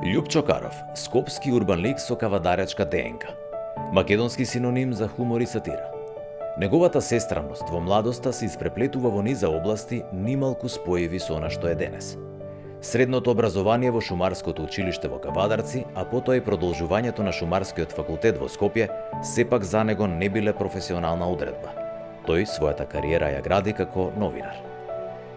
Љупчо Каров, скопски урбан лик со кавадаречка ДНК. Македонски синоним за хумор и сатира. Неговата сестраност во младоста се испреплетува во низа области нималку споеви со она што е денес. Средното образование во Шумарското училиште во Кавадарци, а потоа и продолжувањето на Шумарскиот факултет во Скопје, сепак за него не биле професионална одредба. Тој својата кариера ја гради како новинар.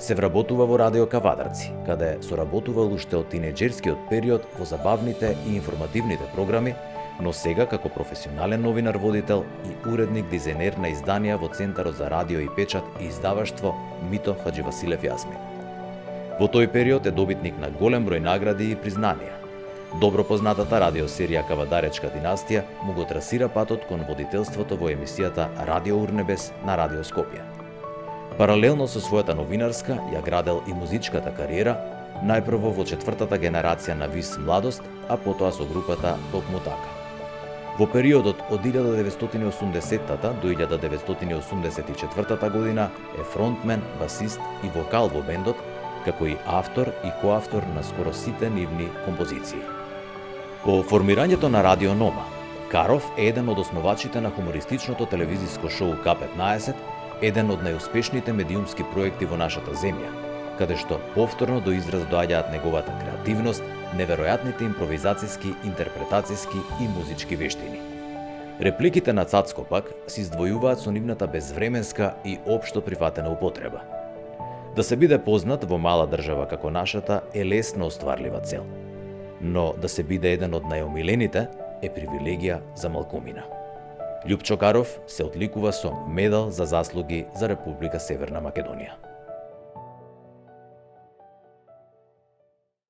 Се вработува во Радио Кавадарци, каде соработувал уште од тинеџерскиот период во забавните и информативните програми, но сега како професионален новинар-водител и уредник дизајнер на изданија во Центарот за радио и печат и издаваштво Мито Хаџивасилев Јасмин. Во тој период е добитник на голем број награди и признанија. Добро познатата радиосерија Кавадаречка династија му го трасира патот кон водителството во емисијата Радио Урнебес на Радио Скопје. Паралелно со својата новинарска ја градел и музичката кариера, најпрво во четвртата генерација на Вис Младост, а потоа со групата Токму така. Во периодот од 1980 до 1984 година е фронтмен, басист и вокал во бендот, како и автор и коавтор на скоро сите нивни композиции. По формирањето на Радио Нома, Каров е еден од основачите на хумористичното телевизиско шоу К15, еден од најуспешните медиумски проекти во нашата земја, каде што повторно до израз доаѓаат неговата креативност, неверојатните импровизацијски, интерпретацијски и музички вештини. Репликите на Цацко пак се издвојуваат со нивната безвременска и општо прифатена употреба. Да се биде познат во мала држава како нашата е лесно остварлива цел, но да се биде еден од најомилените е привилегија за малкумина. Љупчо Каров се одликува со медал за заслуги за Република Северна Македонија.